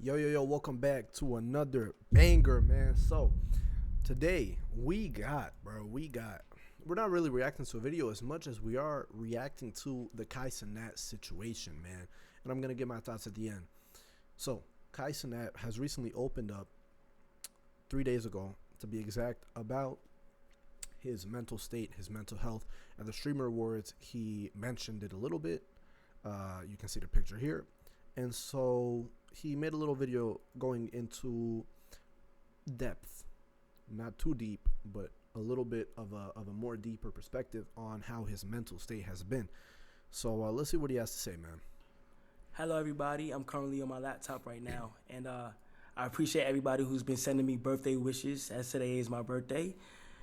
Yo, welcome back to another banger, man. So, today we're not really reacting to a video as much as we are reacting to the Cenat situation, man. And I'm going to get my thoughts at the end. So, Cenat has recently opened up 3 days ago, to be exact, about his mental state, his mental health. At the Streamer Awards, he mentioned it a little bit. You can see the picture here. And so he made a little video going into depth, not too deep, but a little bit of a more deeper perspective on how his mental state has been. So let's see what he has to say, man. Hello, everybody. I'm currently on my laptop right now, and I appreciate everybody who's been sending me birthday wishes, as today is my birthday.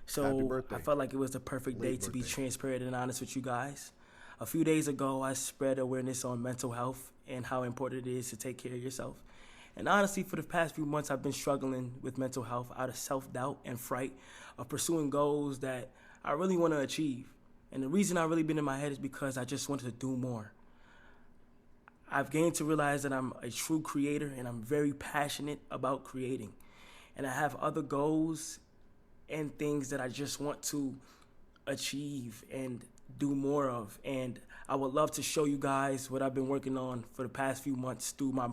So I felt like it was the perfect day to be transparent and honest with you guys. A few days ago, I spread awareness on mental health and how important it is to take care of yourself. And honestly, for the past few months, I've been struggling with mental health out of self-doubt and fright of pursuing goals that I really want to achieve. And the reason I've really been in my head is because I just wanted to do more. I've gained to realize that I'm a true creator and I'm very passionate about creating. And I have other goals and things that I just want to achieve and do more of, and I would love to show you guys what I've been working on for the past few months through my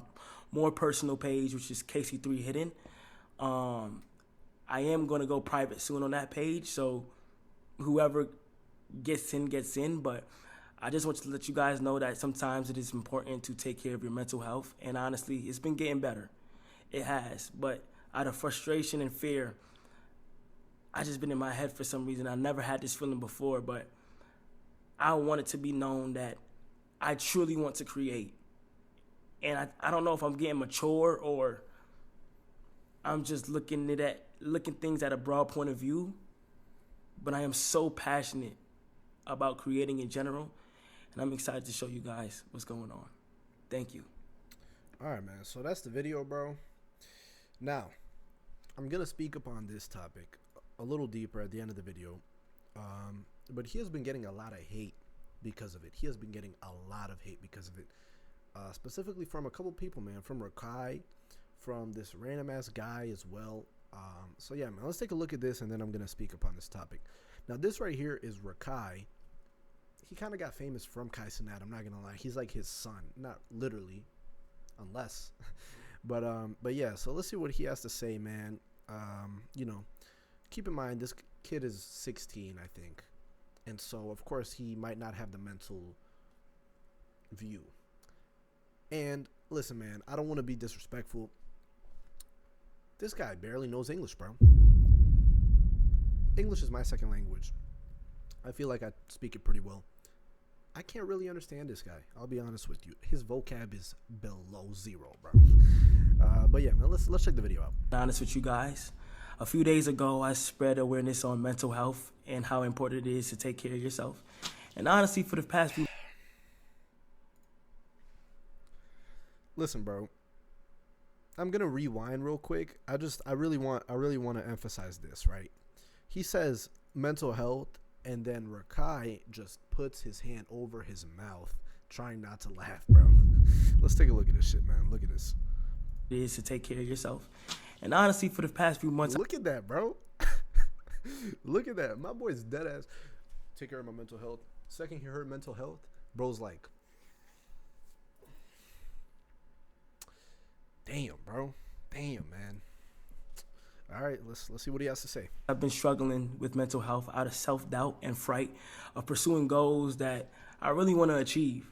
more personal page, which is KC3 Hidden. I am going to go private soon on that page, so whoever gets in, but I just want to let you guys know that sometimes it is important to take care of your mental health, and honestly, it's been getting better. It has, but out of frustration and fear, I just been in my head for some reason. I never had this feeling before, but I want it to be known that I truly want to create. And I don't know if I'm getting mature or I'm just looking things at a broad point of view, but I am so passionate about creating in general, and I'm excited to show you guys what's going on. Thank you. All right, man. So that's the video, bro. Now, I'm going to speak upon this topic a little deeper at the end of the video. But he has been getting a lot of hate because of it. He has been getting a lot of hate because of it. Specifically from a couple people, man. From Rakai, from this random ass guy as well. So yeah, man, let's take a look at this and then I'm going to speak upon this topic. Now, this right here is Rakai. He kind of got famous from Cenat, I'm not going to lie. He's like his son. Not literally, unless. But yeah, so let's see what he has to say, man. You know, keep in mind, this kid is 16, I think. And so, of course, he might not have the mental view. And listen, man, I don't want to be disrespectful. This guy barely knows English, bro. English is my second language. I feel like I speak it pretty well. I can't really understand this guy. I'll be honest with you. His vocab is below zero, bro. But yeah, man, let's check the video out. Honest with you guys. A few days ago, I spread awareness on mental health and how important it is to take care of yourself. And honestly, for the past few... Listen, bro. I'm going to rewind real quick. I really want to emphasize this, right? He says mental health, and then Rakai just puts his hand over his mouth, trying not to laugh, bro. Let's take a look at this shit, man. Look at this. It is to take care of yourself. And honestly, for the past few months... Look at that, bro. Look at that. My boy's dead ass. Take care of my mental health. Second he heard mental health, bro's like, damn, bro. Damn, man. All right, let's see what he has to say. I've been struggling with mental health out of self-doubt and fright of pursuing goals that I really want to achieve.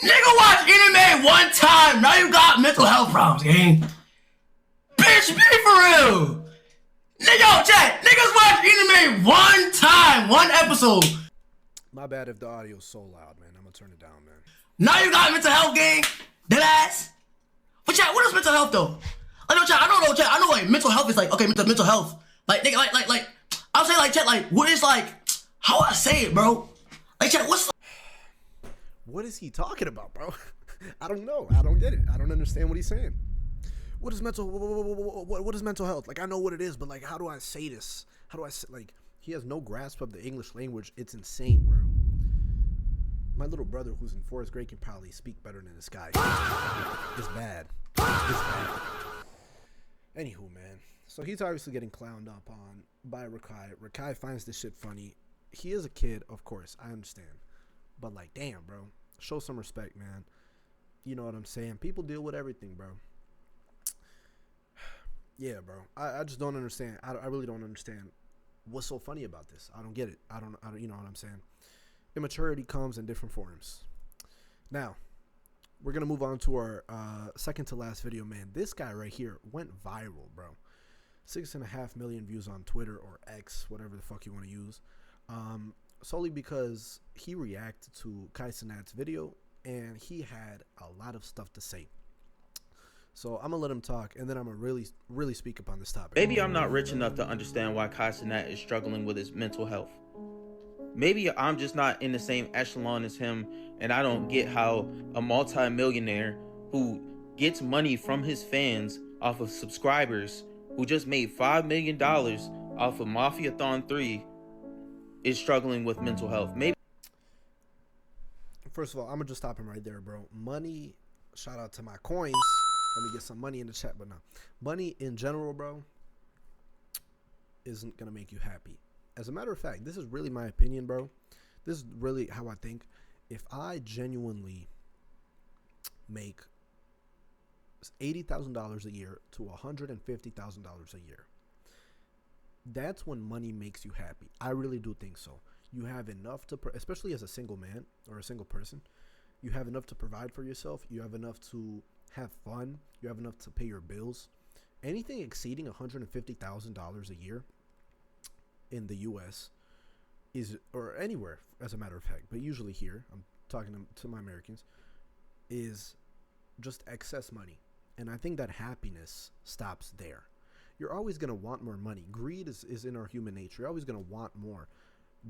Nigga watch anime one time, now you got mental health problems, gang. Bitch, be for real. Nigga, chat, niggas watch anime one time, one episode. My bad if the audio's so loud, man. I'm gonna turn it down, man. Now you got mental health, gang. Dead ass. But chat, what is mental health though? I know, chat, I know like mental health is like, okay, mental health. Like, nigga, like, I'll say like, chat, like, what is like, how I say it, bro? Like, chat, what's what is he talking about, bro? I don't know. I don't get it. I don't understand what he's saying. What is what is mental health? Like, I know what it is, but like, how do I say this? How do I say, like, he has no grasp of the English language. It's insane, bro. My little brother who's in 4th grade can probably speak better than this guy. It's bad. Anywho, man. So he's obviously getting clowned up on by Rakai. Rakai finds this shit funny. He is a kid, of course. I understand. But, like, damn, bro. Show some respect, man. You know what I'm saying? People deal with everything, bro. Yeah, bro. I just don't understand. I really don't understand what's so funny about this. I don't get it. I don't. You know what I'm saying? Immaturity comes in different forms. Now, we're going to move on to our second to last video, man. This guy right here went viral, bro. 6.5 million views on Twitter or X, whatever the fuck you want to use. Solely because he reacted to Cenat's video and he had a lot of stuff to say. So I'm going to let him talk and then I'm going to really speak upon this topic. Maybe I'm not rich enough to understand why Cenat is struggling with his mental health. Maybe I'm just not in the same echelon as him, and I don't get how a multi-millionaire who gets money from his fans off of subscribers, who just made $5 million off of Mafiathon 3, is struggling with mental health. Maybe. First of all, I'm going to just stop him right there, bro. Money, shout out to my coins. Let me get some money in the chat, but no. Money in general, bro, isn't going to make you happy. As a matter of fact, this is really my opinion, bro. This is really how I think. If I genuinely make $80,000 a year to $150,000 a year, that's when money makes you happy. I really do think so. You have enough to, especially as a single man or a single person, you have enough to provide for yourself. You have enough to have fun. You have enough to pay your bills. Anything exceeding $150,000 a year in the U.S. is, or anywhere as a matter of fact, but usually here, I'm talking to my Americans, is just excess money. And I think that happiness stops there. You're always going to want more money. Greed is in our human nature. You're always going to want more.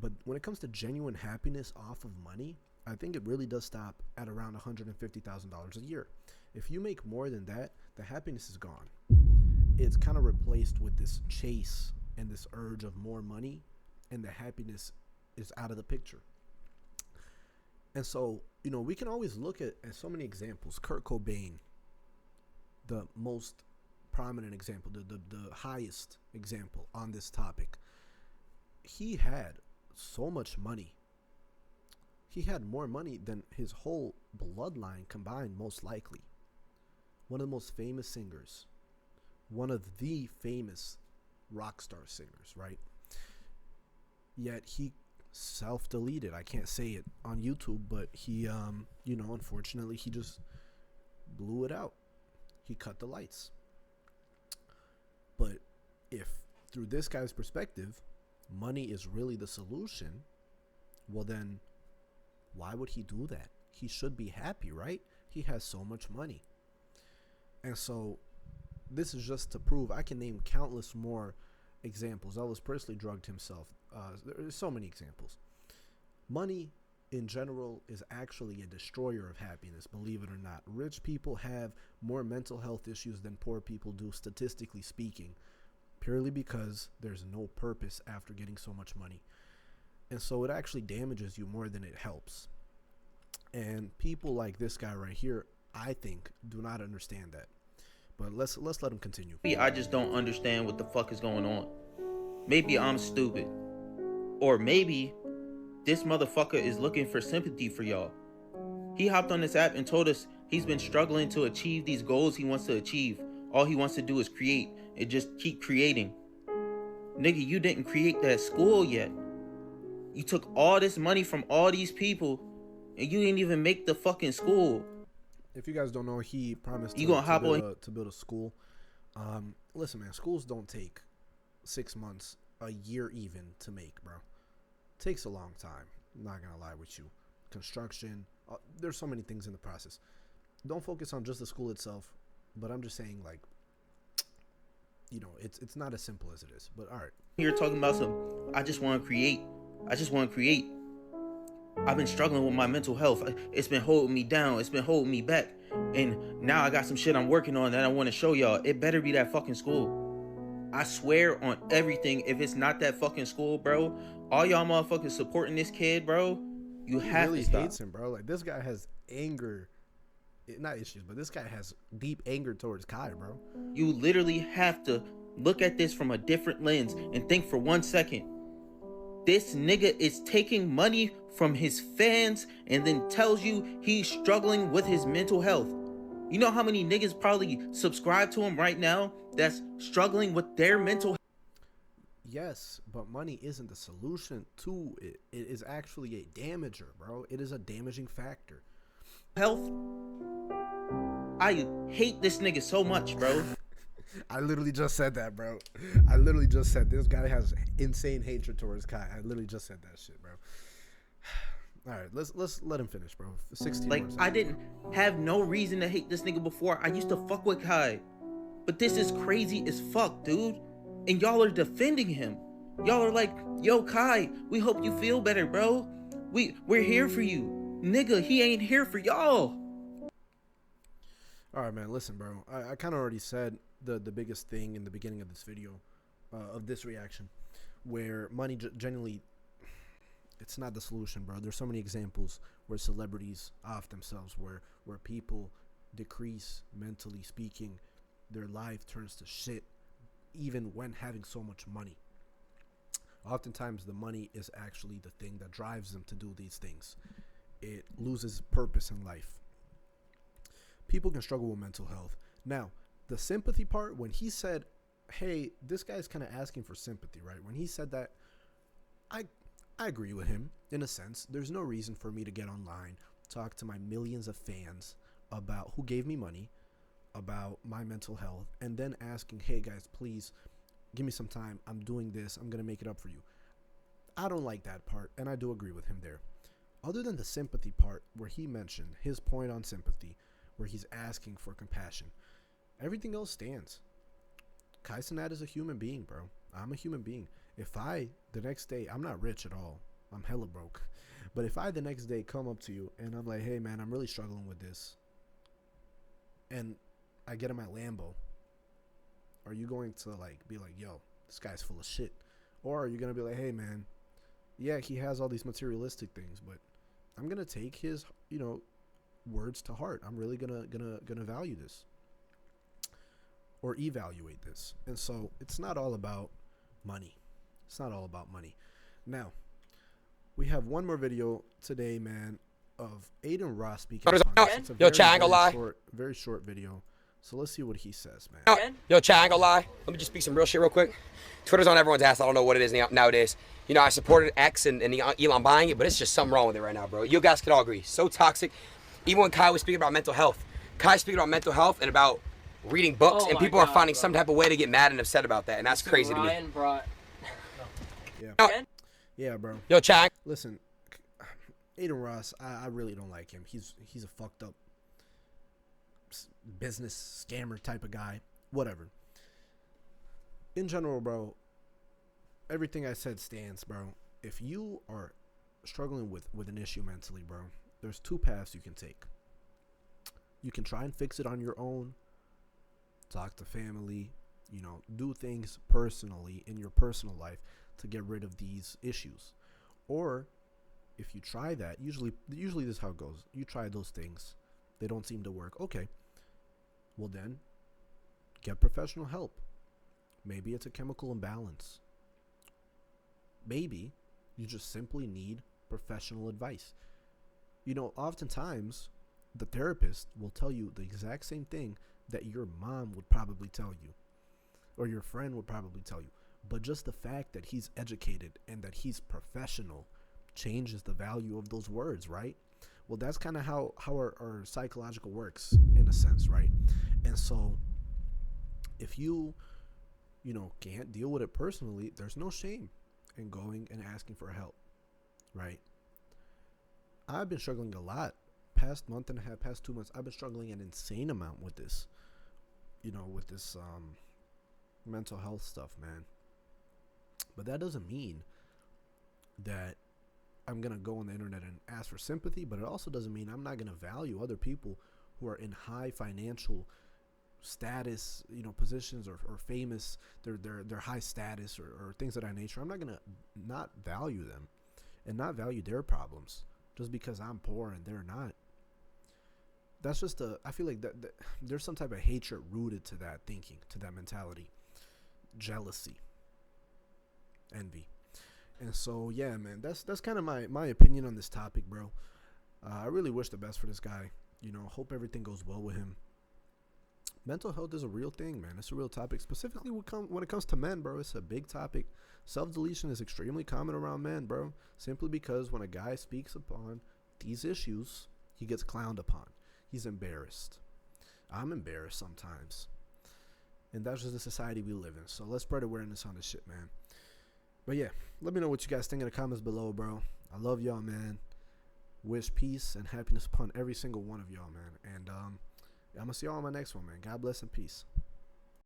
But when it comes to genuine happiness off of money, I think it really does stop at around $150,000 a year. If you make more than that, the happiness is gone. It's kind of replaced with this chase and this urge of more money, and the happiness is out of the picture. And so, you know, we can always look at so many examples. Kurt Cobain, the most prominent example, the highest example on this topic. He had so much money. He had more money than his whole bloodline combined, most likely. One of the most famous singers. One of the famous rock star singers, right? Yet he self-deleted. I can't say it on YouTube, but he, you know, unfortunately, he just blew it out. He cut the lights. But if, through this guy's perspective, money is really the solution, well then, why would he do that? He should be happy, right? He has so much money. And so, this is just to prove, I can name countless more examples. Elvis Presley drugged himself. There's so many examples. Money, in general, is actually a destroyer of happiness, believe it or not. Rich people have more mental health issues than poor people do, statistically speaking, purely because there's no purpose after getting so much money. And so it actually damages you more than it helps. And people like this guy right here, I think, do not understand that. But let's let him continue. I just don't understand what the fuck is going on. Maybe I'm stupid. Or maybe this motherfucker is looking for sympathy for y'all. He hopped on this app and told us he's been struggling to achieve these goals he wants to achieve. All he wants to do is create and just keep creating. Nigga, you didn't create that school yet. You took all this money from all these people and you didn't even make the fucking school. If you guys don't know, he promised to build a school. Listen, man, schools don't take 6 months, a year even to make, bro. It takes a long time. I'm not gonna lie with you. Construction, there's so many things in the process. Don't focus on just the school itself, but I'm just saying, like, you know, it's not as simple as it is. But all right, you're talking about I just want to create. I've been struggling with my mental health. It's been holding me down. It's been holding me back. And now I got some shit I'm working on that I want to show y'all. It better be that fucking school. I swear on everything, if it's not that fucking school, bro, all y'all motherfuckers supporting this kid, bro, you have really to stop. Hates him, bro. Like, this guy has anger not issues, but this guy has deep anger towards Kai, bro. You literally have to look at this from a different lens and think for 1 second. This nigga is taking money from his fans and then tells you he's struggling with his mental health. You know how many niggas probably subscribe to him right now that's struggling with their mental health? Yes, but money isn't the solution to it. It is actually a damager, bro. It is a damaging factor. Health. I hate this nigga so much, bro. I literally just said that, bro. I literally just said this guy has insane hatred towards Kai. I literally just said that shit, bro. All right, let's let him finish, bro. 16 like, I didn't have no reason to hate this nigga before. I used to fuck with Kai. But this is crazy as fuck, dude. And y'all are defending him. Y'all are like, yo, Kai, we hope you feel better, bro. We're here for you. Nigga, he ain't here for y'all. All right, man, listen, bro. I kind of already said the biggest thing in the beginning of this video, of this reaction, where money genuinely, it's not the solution, bro. There's so many examples where celebrities off themselves, where people decrease mentally speaking, their life turns to shit, even when having so much money. Oftentimes, the money is actually the thing that drives them to do these things. It loses purpose in life. People can struggle with mental health. Now, the sympathy part, when he said, hey, this guy's kind of asking for sympathy, right? When he said that, I agree with him in a sense. There's no reason for me to get online, talk to my millions of fans about who gave me money, about my mental health, and then asking, hey guys, please give me some time. I'm doing this. I'm going to make it up for you. I don't like that part, and I do agree with him there. Other than the sympathy part, where he mentioned his point on sympathy, where he's asking for compassion, everything else stands. Kai Cenat is a human being, bro. I'm a human being. If the next day, I'm not rich at all. I'm hella broke. But if the next day come up to you and I'm like, hey man, I'm really struggling with this, and I get in my Lambo, are you going to be like, yo, this guy's full of shit? Or are you going to be like, hey man, yeah, he has all these materialistic things, but I'm going to take his, words to heart. I'm really gonna value this or evaluate this. And so it's not all about money. It's not all about money. Now, we have one more video today, man, of Aiden Ross speaking. It's a very short video. So let's see what he says, man. Yo, Chad, I ain't gonna lie. Let me just speak some real shit real quick. Twitter's on everyone's ass. I don't know what it is nowadays. I supported X and Elon buying it, but it's just something wrong with it right now, bro. You guys could all agree. So toxic. Even when Kai was speaking about mental health. Kai's speaking about mental health and about reading books, and people are finding some type of way to get mad and upset about that, and that's crazy to me. Yeah, bro. Yo, Chad. Listen, Aiden Ross, I really don't like him. He's a fucked up business scammer type of guy. Whatever. In general, bro, everything I said stands, bro. If you are struggling with an issue mentally, bro, there's two paths you can take. You can try and fix it on your own, talk to family, do things personally in your personal life to get rid of these issues. Or if you try that, usually this is how it goes. You try those things, they don't seem to work. Okay, well then, get professional help. Maybe it's a chemical imbalance. Maybe you just simply need professional advice. Oftentimes, the therapist will tell you the exact same thing that your mom would probably tell you, or your friend would probably tell you. But just the fact that he's educated and that he's professional changes the value of those words, right? Well, that's kind of how our psychological works, in a sense, right? And so, if you can't deal with it personally, there's no shame in going and asking for help, right? I've been struggling a lot. Past month and a half, past 2 months, I've been struggling an insane amount with this, with this mental health stuff, man. But that doesn't mean that I'm going to go on the internet and ask for sympathy, but it also doesn't mean I'm not going to value other people who are in high financial status, positions or famous, they're high status or things of that nature. I'm not going to not value them and not value their problems just because I'm poor and they're not. that's just I feel like that there's some type of hatred rooted to that thinking, to that mentality, jealousy, envy. And so yeah, man, that's kind of my opinion on this topic, bro. I really wish the best for this guy. You know, hope everything goes well with him. Mental health is a real thing, man. It's a real topic, specifically when it comes to men, bro. It's a big topic. Self-deletion is extremely common around men, bro, simply because when a guy speaks upon these issues, he gets clowned upon. He's embarrassed. I'm embarrassed sometimes. And that's just the society we live in. So let's spread awareness on this shit, man. But yeah, let me know what you guys think in the comments below, bro. I love y'all, man. Wish peace and happiness upon every single one of y'all, man. And I'm going to see y'all on my next one, man. God bless and peace.